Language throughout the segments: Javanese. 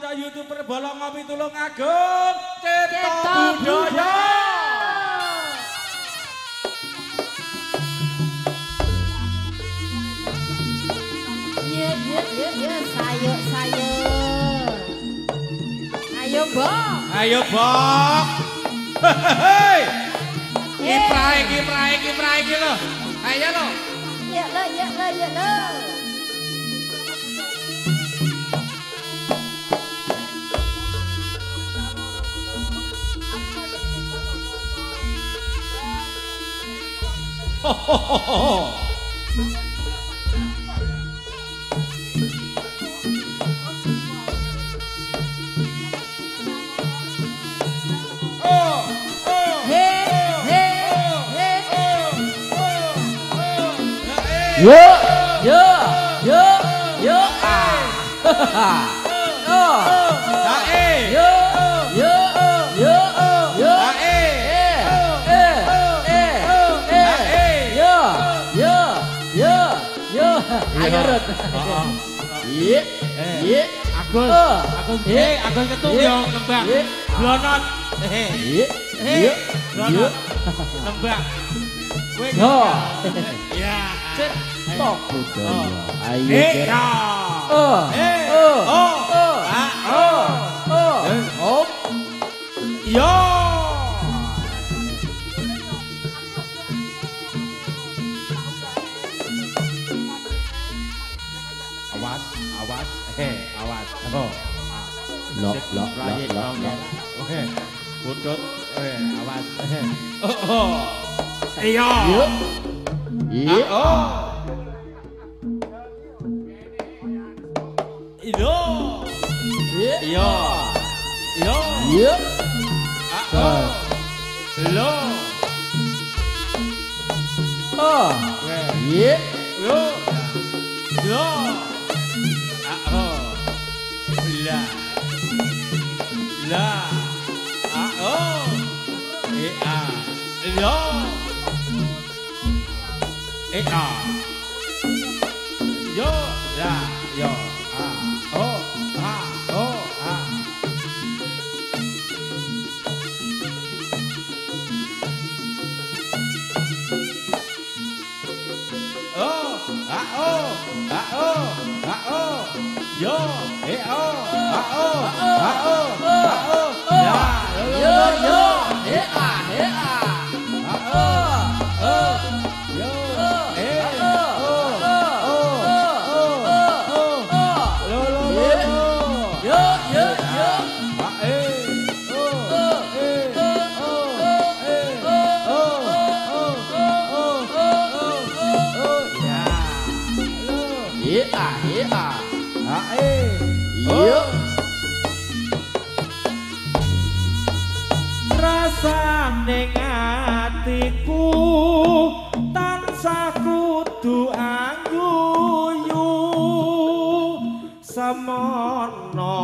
kanca YouTuber Bolong Ngopi Tulung Agung Cipta Budaya. Ya, sayur. Ayo, Bok. Ayo, Bok. Hei. Kiprahe iki lho. Ayo lho. Ya lo. Agus ketung yo nembak. Blonot. Blonot. Nembak. Yo. Ya. Tok budaya. Ayo. Yo. Awas. Awas. Lok. Oke. Butut. Awas. Iya. Rasane atiku tansah kudu angguyu semono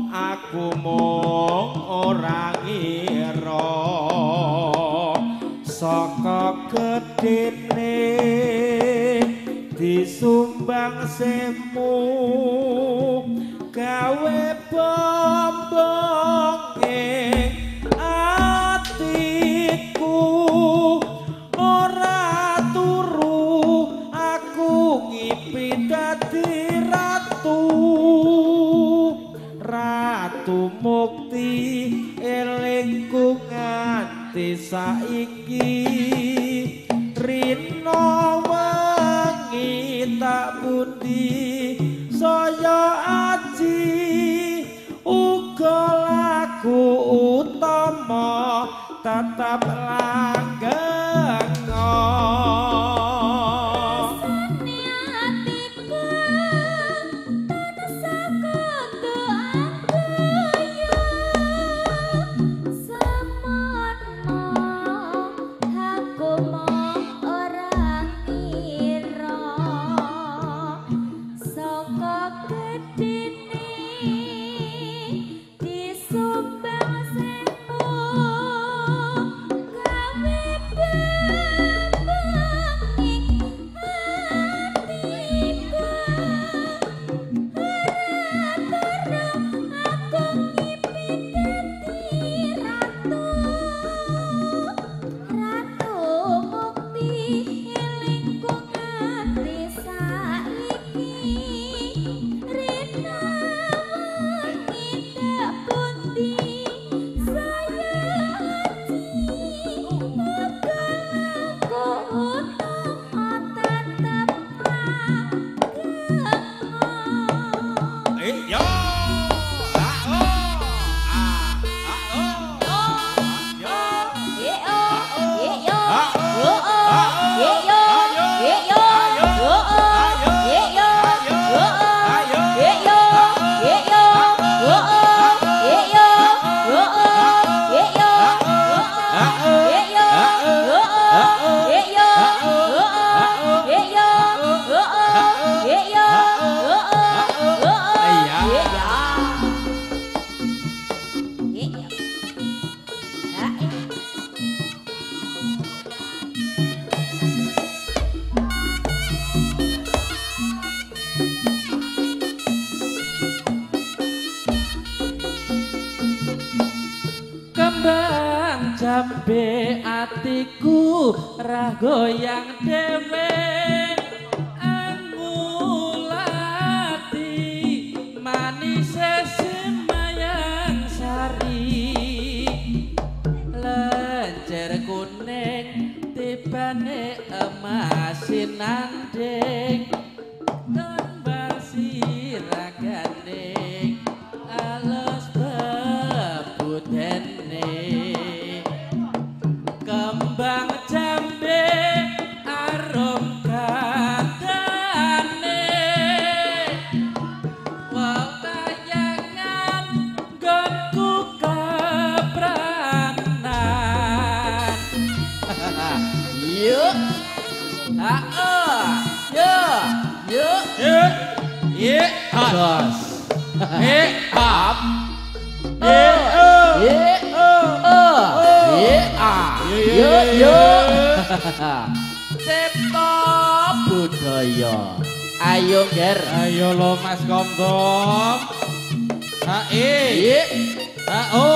aku mung ora ngira saka gedene disumbang semu gawe bombonge atiku ora turu aku ngipi dadi ratu mukti elingku nganti saiki rino wengi tak pundi saya aji uga laku utama tetap langgeng. jambe atiku ra goyang dhewe angulati manis semayang sari lencer kuning tibane emasin nanding kembar siragane alus bebudene kembang jambe arum kadane wawayangan gonku kepranan yuk yuk Jos. Cipta budaya. Ayo ger. Ayo lo Mas Gomgom. Ye. Ha-o.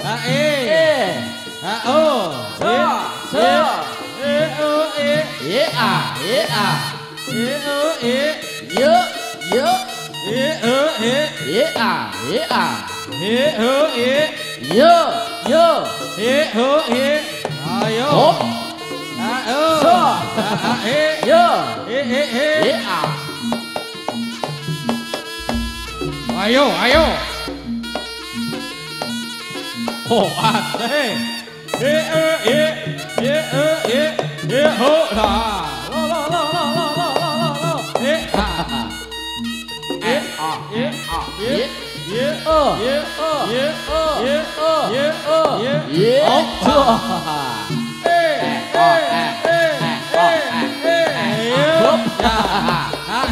Ha-e. Ha-o. So. E-o-e. Ye-a. E-o-e. Yuk. E-o-e. Ye-a. E-o-e. Yuk. E-o-e. Ayo. Hop. Ha-o. So. Ha-e. Yuk. E-e-e. Ye-a. Ayo. Oh, ate. Ho la.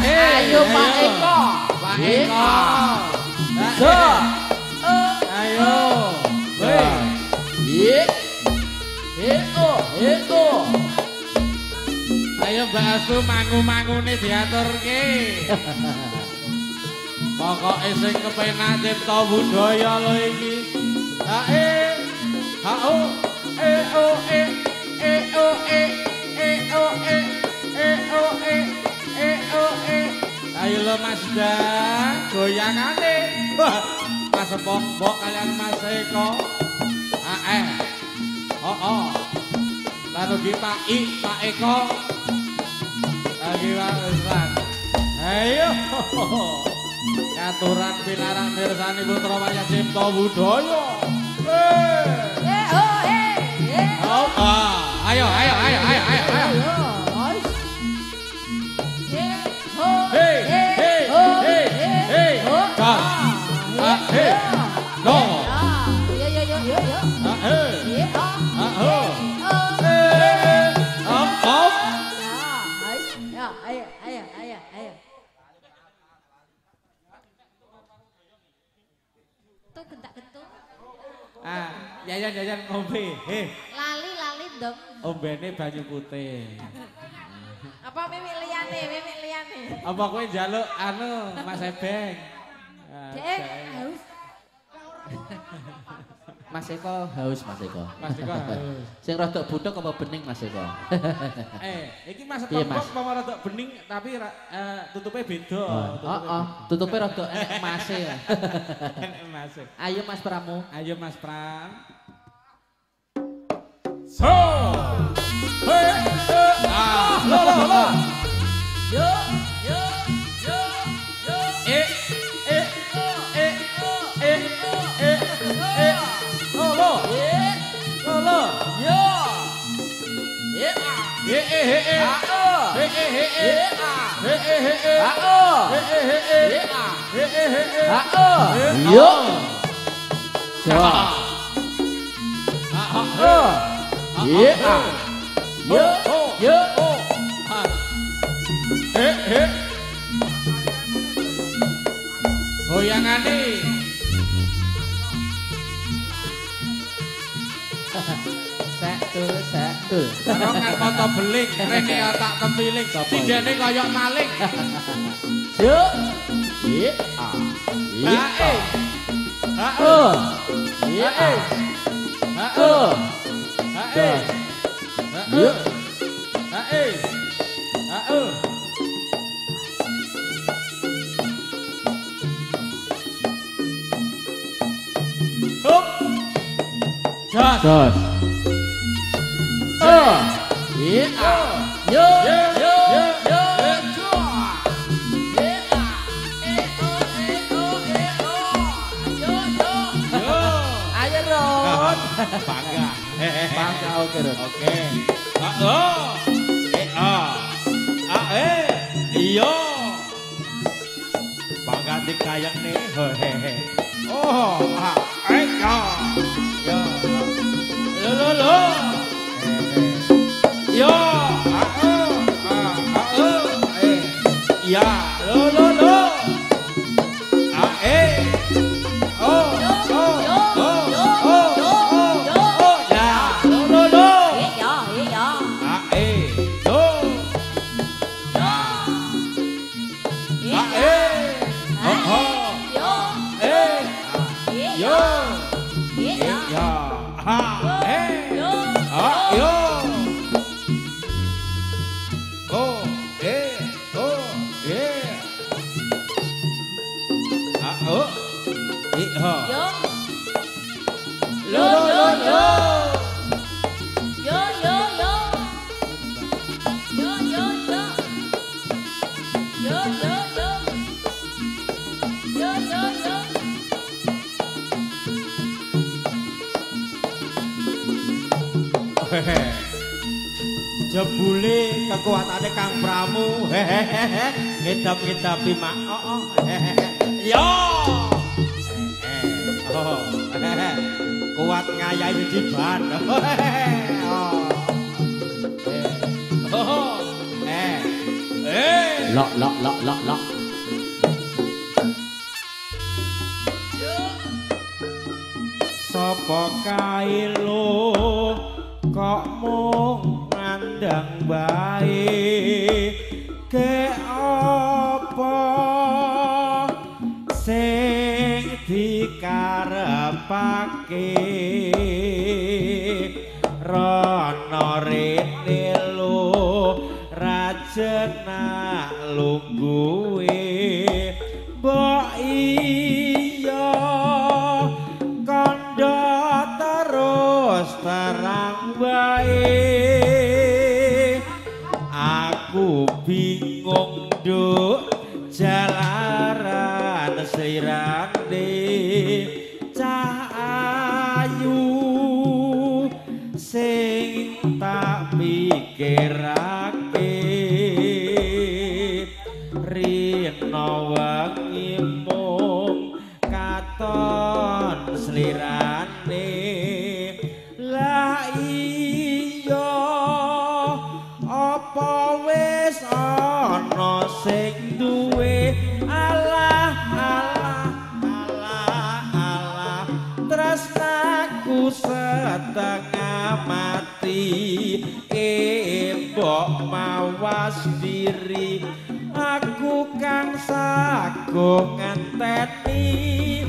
Ayo Pak Eko. Ayo. Ayo Mbak Astu mangu-mangune diaturke. Pokoke sing kepenak cipta budaya lho iki. Ha-e. Ha-o. E-o-e. E-o-e. E-o-e. E-o-e. E-o-e. Ayo lho Mas Dang, goyangane. Mas Mbok kalian Mas Eko. Oh. Lalu kita Pak Eko. Lagi Pak. Ayo. Aturan pinarak mirsani putra wayah cipta budaya. Ayo. Jajan ngombe. Lali dong. Ombene banyu putih. Apa mimik liyane? Apa kowe njaluk Mas Ebeng? Dek, haus. Mas Eko haus. Mas Eko haus. Sing rodok buthok apa bening Mas Eko? Iki Mas Eko apa rodok bening tapi tutupnya beda. Tutupnya rodok enek emase. Ayo Mas Pramu. Ayo Mas Pram. So. Lo. Yo. Goyangane. Satu. Barongan foto beling, rene otak tempiling, sindene koyok maling. Yuk. Heeh. Hae. Yuk. Hae. Hae. Hup. Jos. Jos. Iya. Yo. Yo. Yo. Ayo Ron. Bangga. Bangga oke Ron. Oke. Oh. Iya. Bangga dikayang nih. Hehehe. Oh, ya. Ya. Lo. Yo. Ya. Lo. Jebule kekuatane Kang Pramu ngedap-ngedapi mak. Yo. Kuat ngayahi jiban. Lok. Sapa kae lo kok mung mandang bae ke apa sing dikarepake rono rene lo rajena lungguhe mbok iya kandha terus terang bae aku bingung nduk jalaran slirane cah ayu sing tak pikirake rina wengi mung katon slirane la iya apa wis ana sing duwe alah tresnaku setengah mati mbok mawas diri aku kang sago ngenteni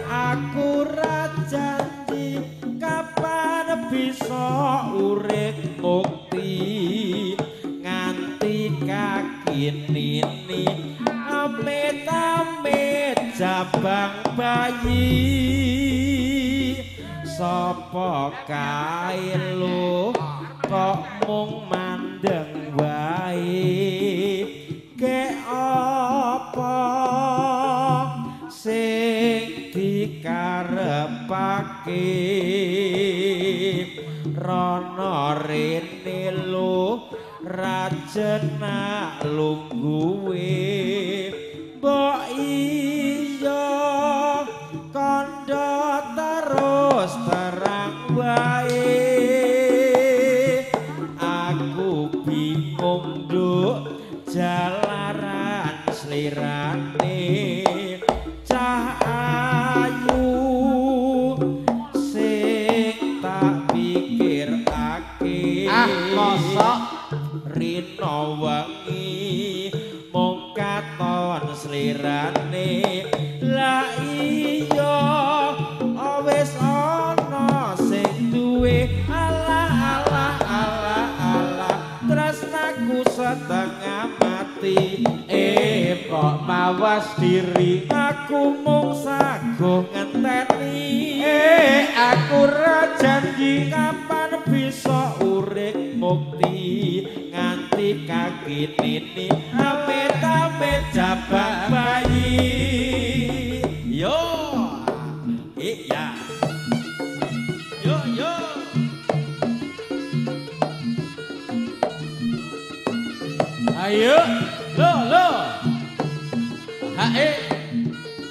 aku ra janji kapan bisa urip mukti nganti kaki nini amit-amit jabang bayi sapa kae lo kok mung mandeng wae ke apa sing dikarepake rono rene lo rajena lungguhe mbok iya kandha terus terang wae aku bingung nduk jalaran slirane cah ayu sing tak pikirake Mosok rina wengi mung katon slirane la iya wis ana mawas diri aku mung sago ngenteni aku ra janji kapan bisa urip mukti nganti kaki nini amit-amit jabang bayi yo iya yo yo ayo lo hae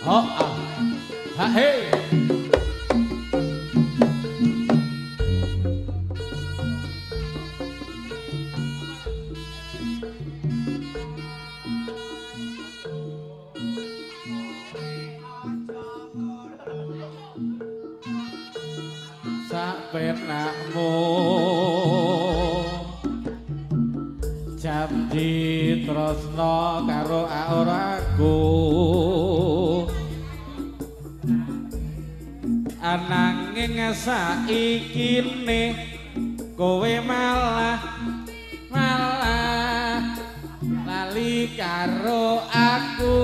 ho hae sak penakmu janji tresna karo auraku ananging saikine kowe malah lali karo aku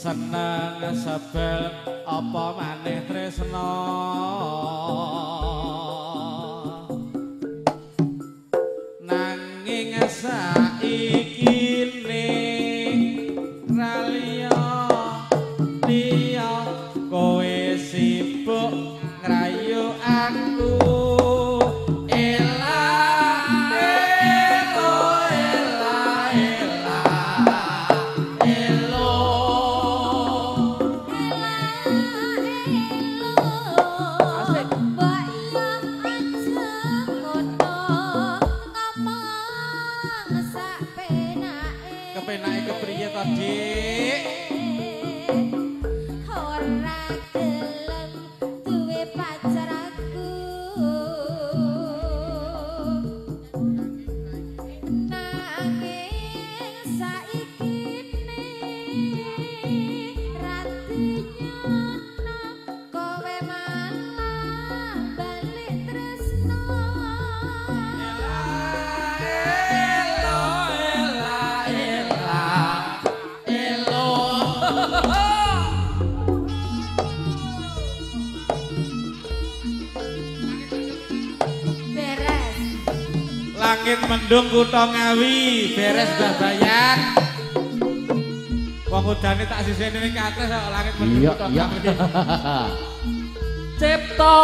seneng sebel apa maneh tresna nanging saikine raliya liya kowe sibuk ngrayu aku Langit mendung kutha Ngawi, beres Babayan. Wong udane tak sisene ning atas kok langit mendung kutha Ngawi. Cipta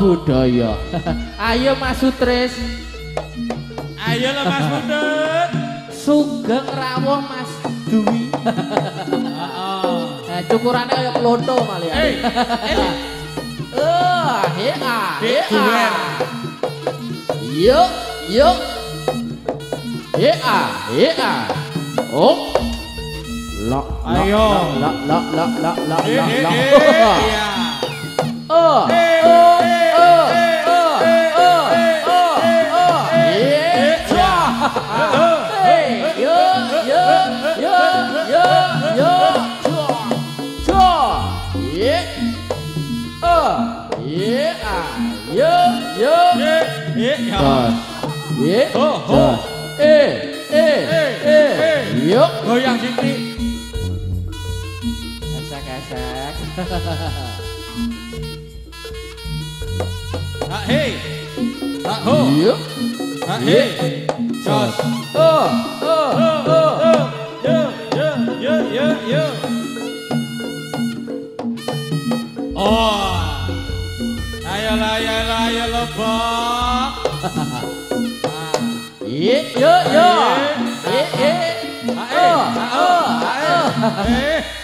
budaya. Ayo Mas Sutris. Ayo lho Mas Mundut. Sugeng rawuh Mas Dwi. Heeh. Cukurane kaya klonto malah. Yuk, yuk. Oh. Lok, ayo. Lok. Iya. Yuk, goyang sithik. Esek-esek. Ha hei. Ha ho. Yuk. Ha hei. Jos. Yo. Oh. Ayo lo, Bok.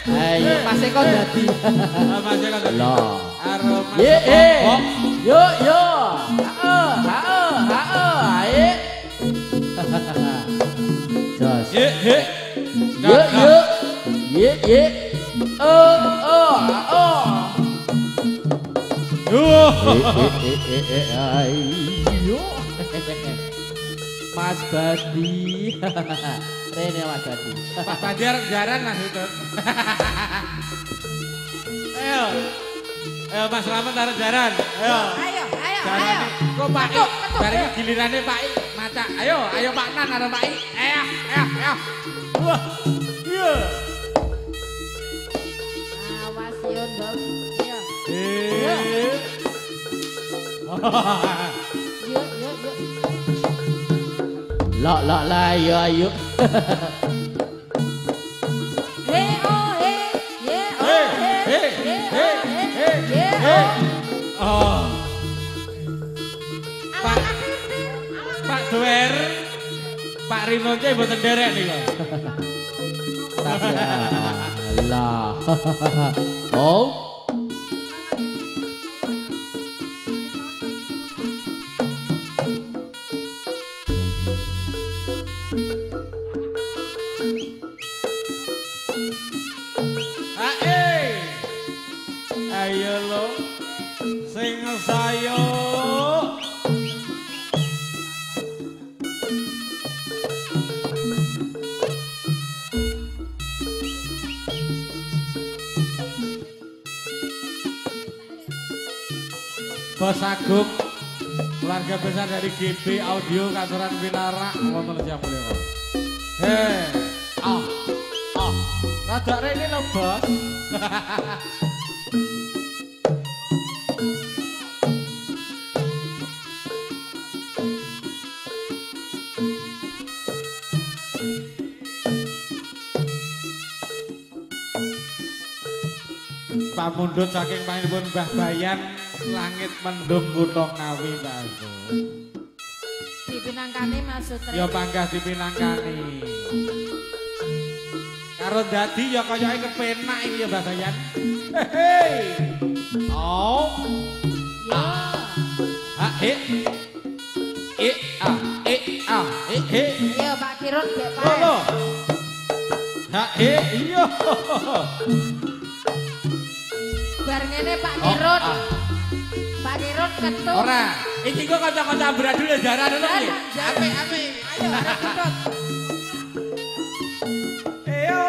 Ayo masih kok dadi. Masih kok dadi. Aroma. Yo. Ayo. Jos. Ayo. Mas Badi. Rene Mas Badi. Pak Banjar jaran Mas itu. Ayo Mas Slamet taruh jaran. Ayo. Jaran. Kok Pak I? Jaran gilirannya Pak I. Maca. Ayo Pak Nan ada Pak I. Ayo. Wah. Iya. Awas yo, Dok. Yo. Yo. Lok lah ayo. Pak Duer, Pak Rino aja mboten derek nih kok. Lah. Oh. Ayo lo, sing sayo. Bos Agung, keluarga besar dari GB Audio Kantoran Winara, ngomong siapa boleh. Rada rene lho, Bos. Pak Mundut saking panjenengan Mbah Bayan langit mendung kutha Ngawi Mbak Agung. Dipinangkani Mas Sutris. Ya panggah dipinangkani. Karo dadi ya kayake kepenak iki ya Mbah Bayan. Hei. Oh. Ya. Ha he. He. Ayo Pak Kirun gek Pak. Lho. Ha he iya. Bar ngene Pak Kirun. Pak Kirun ketuk. Ora, iki kok kanca-kanca bradul jaran ngono iki. Apik. Ayo arek ketut. Ayo.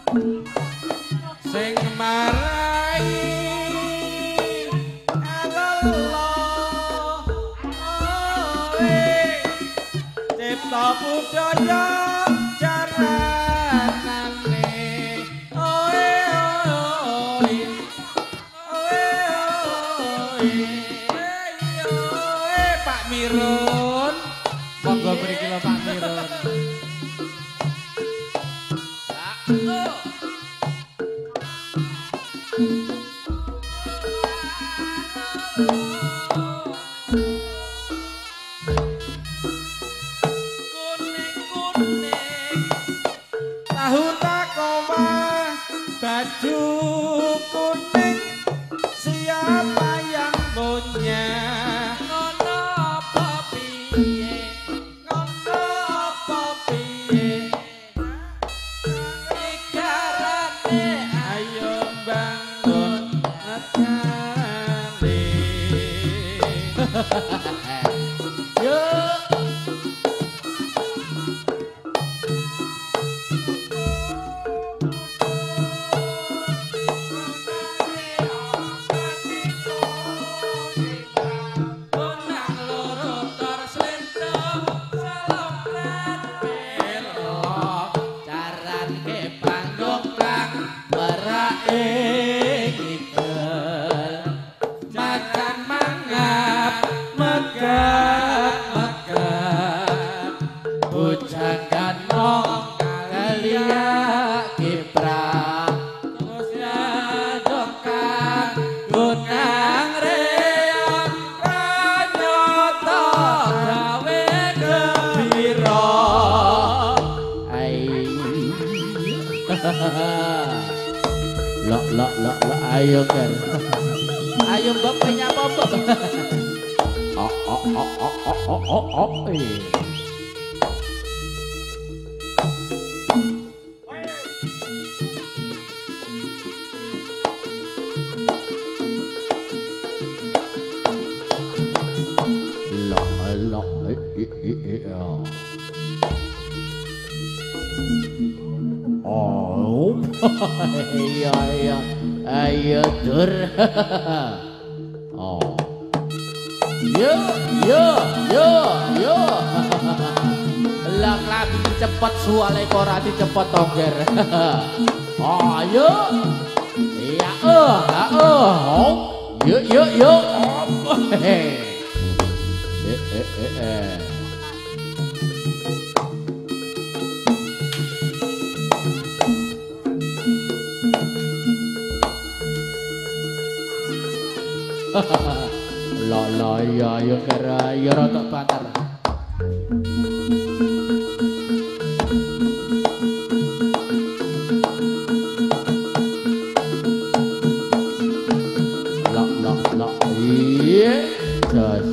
sing marai Allah cipta budaya jaranane oe oe oe Pak Mirun monggo mriki lho Pak Mirun. Tahu takoma baju kuning siapa yang punya ngono apa piye ngono apa piye ikarane ayo bangun ngekali yo ayo kan ayo mbak penyapa mbak iya iya ayo dur oh yo yo yo yo lang lagi cepet suale korati cepet toger ayo iya yo yo yo la ya yo kira ya rotok banter la iya jas